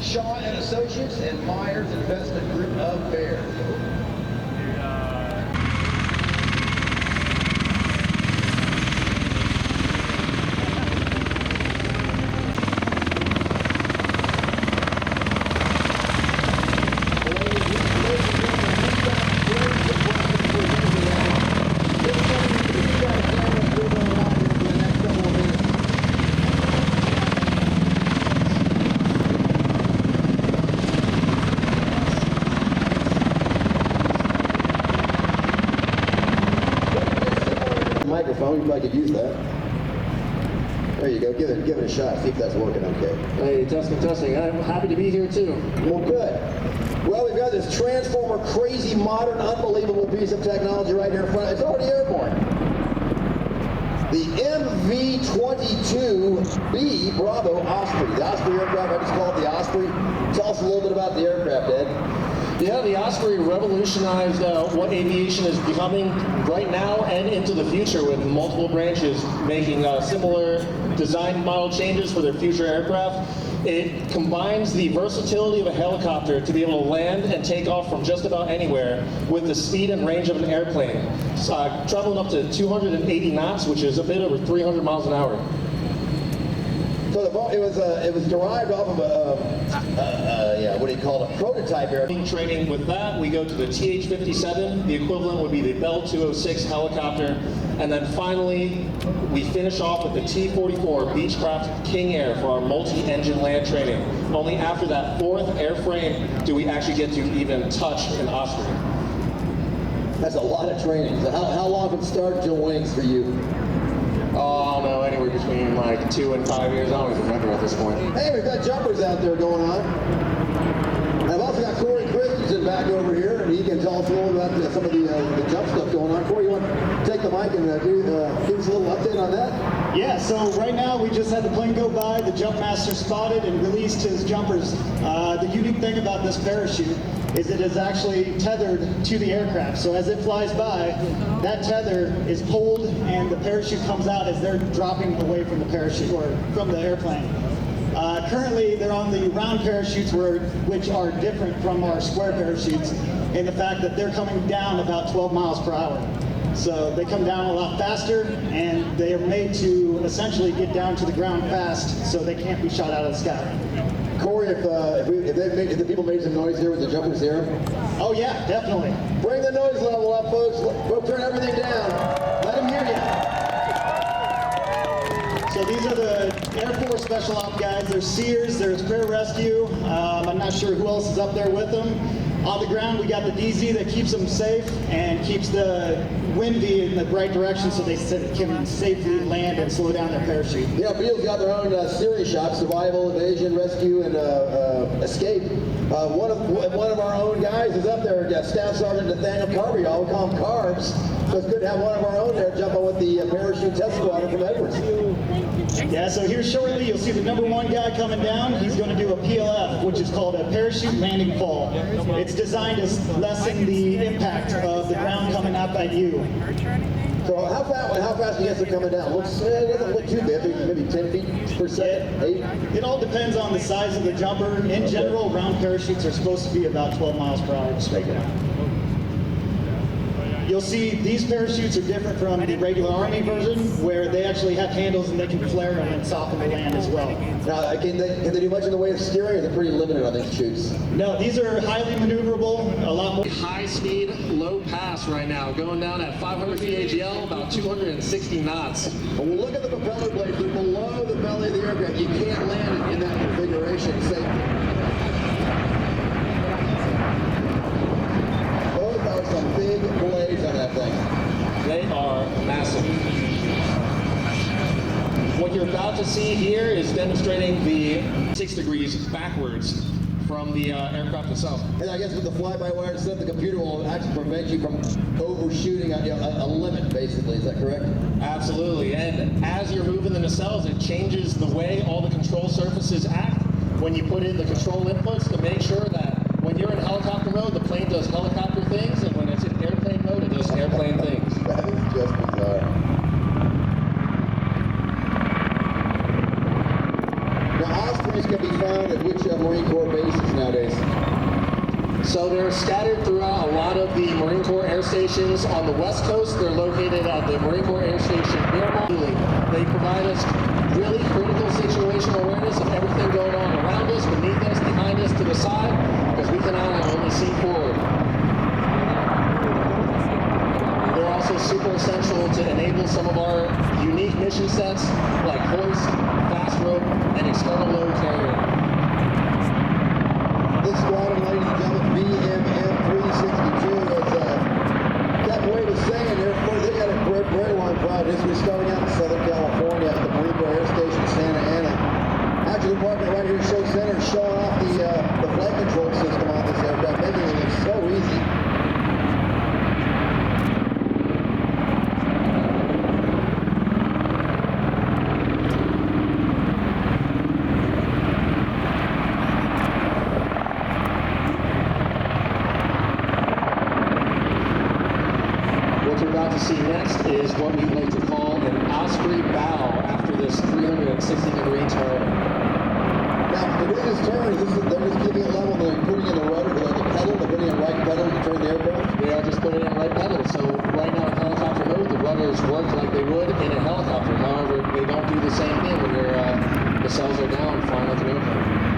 Shaw and Associates, and Myers Investment Group of Bear. Microphone, you probably could use that. There you go, give it a shot, see if that's working okay. Hey, testing. I'm happy to be here too. Well, good. Well, we've got this transformer, crazy, modern, unbelievable piece of technology right here in front. It's already airborne. The MV-22B Bravo Osprey. The Osprey aircraft, I just call it the Osprey. Tell us a little bit about the aircraft, Ed. Yeah, the Osprey revolutionized what aviation is becoming right now and into the future, with multiple branches making similar design model changes for their future aircraft. It combines the versatility of a helicopter to be able to land and take off from just about anywhere with the speed and range of an airplane, traveling up to 280 knots, which is a bit over 300 miles an hour. So it was derived off of a prototype airplane. Training with that, we go to the TH-57. The equivalent would be the Bell 206 helicopter. And then finally, we finish off with the T-44 Beechcraft King Air for our multi-engine land training. Only after that fourth airframe do we actually get to even touch an Osprey. That's a lot of training. So how long from start till wings for you? Oh, I don't know, anywhere between like 2 and 5 years. I don't even remember at this point. Hey, we've got jumpers out there going on. I've also got Corey Christensen back over here, and he can tell us a little about some of the jump stuff going on. Corey, you want to take the mic and give us a little update on that? Yeah, so right now we just had the plane go by, the jump master spotted and released his jumpers. The unique thing about this parachute is it is actually tethered to the aircraft. So as it flies by, that tether is pulled and the parachute comes out as they're dropping away from the parachute or from the airplane. Currently, they're on the round parachutes, which are different from our square parachutes in the fact that they're coming down about 12 miles per hour. So they come down a lot faster, and they are made to essentially get down to the ground fast, so they can't be shot out of the sky. Corey, if the people made some noise here with the jumpers here? Oh yeah, definitely. Bring the noise level up, folks. We'll turn everything down. Let them hear you. So these are the Air Force Special Op guys. There's Sears, there's Pararescue. I'm not sure who else is up there with them. On the ground, we got the DZ that keeps them safe and keeps the wind in the right direction so they can safely land and slow down their parachute. Yeah, Beale's got their own series shots: survival, evasion, rescue, and escape. One of our own guys is up there, Staff Sergeant Nathaniel Carby. I'll call him Carbs. So it's good to have one of our own there jumping with the parachute test squadron from Edwards. Yeah, so here shortly you'll see the #1 guy coming down. He's going to do a PLF, which is called a parachute landing fall. It's designed to lessen the impact of the ground coming up at you. So how fast do you guys are coming down? It doesn't look too big, maybe 10 feet per second, 8? It all depends on the size of the jumper. In general, round parachutes are supposed to be about 12 miles per hour to straight down. You'll see these parachutes are different from the regular Army version, where they actually have handles and they can flare them and soften the land as well. Now, can they do much in the way of steering, or is it pretty limited on these shoots? No, these are highly maneuverable, a lot more. High speed, low pass right now, going down at 500 feet AGL, about 260 knots. When we look at the propeller blades, they're below the belly of the aircraft. You can't land it in that configuration safely. Those are some big blades on that thing. They are massive. What you're about to see here is demonstrating the 6 degrees backwards from the aircraft itself. And I guess with the fly-by-wire stuff, the computer will actually prevent you from overshooting a limit, basically. Is that correct? Absolutely. And as you're moving the nacelles, it changes the way all the control surfaces act when you put in the control inputs to make sure that when you're in helicopter mode, the plane does helicopter things, and when it's in airplane mode, it does airplane things. That is just bizarre. Now, Osprey stories can be found at which Marine Corps bases nowadays? So they're scattered throughout a lot of the Marine Corps air stations on the West Coast. They're located at the Marine Corps Air Station Beale. They provide us really critical situational awareness of everything going on around us, beneath us, behind us, to the side, because we can only see forward. They're also super essential to enable some of our unique mission sets like hoist, fast rope, and external load carrier. This squadron, ladies and gentlemen, MV-22 has got way to saying there. They got a very long proud history starting out in Southern California at the Marine Corps Air Station Santa Ana. Actually, the department right here, show center, showing off the flight control system on this aircraft, making it look so easy. What you're about to see next is what we like to call an Osprey bow after this 360-degree turn. Now, to do this turn, they're just giving it level, and they're putting in the rudder, like the pedal, they're putting in right pedal to turn the aircraft. They are just putting in right pedal. So right now in helicopter mode, the rudders work like they would in a helicopter. However, they don't do the same thing when your nacelles are down flying like an airplane.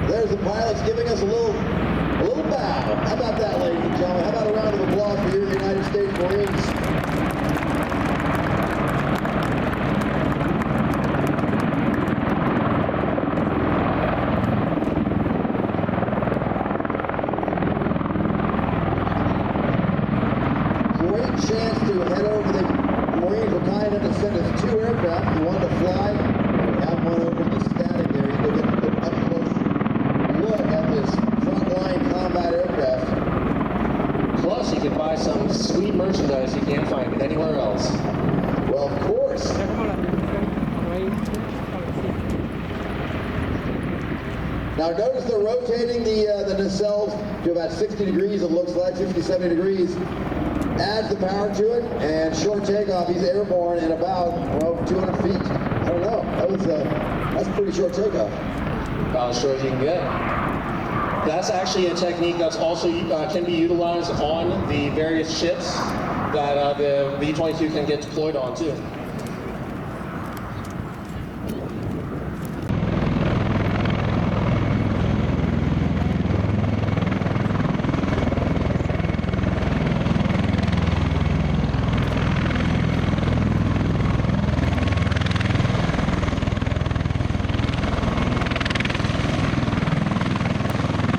There's the pilots giving us a little bow. How about that, ladies and gentlemen? How about a round of applause for your United States Marines? Great chance to head over. The Marines were kind enough to send us 2 aircraft. You wanted to fly, we have one over in the static there. You go get a good up-close look at this frontline combat aircraft. Plus, you can buy some sweet merchandise you can't find anywhere else. Well, of course. Now notice they're rotating the nacelles to about 60 degrees, it looks like, 60, 70 degrees. Adds the power to it, and short takeoff, he's airborne in about, well, 200 feet. I don't know, that's a pretty short takeoff. About as short as you can get. That's actually a technique that's also can be utilized on the various ships that the V-22 can get deployed on too.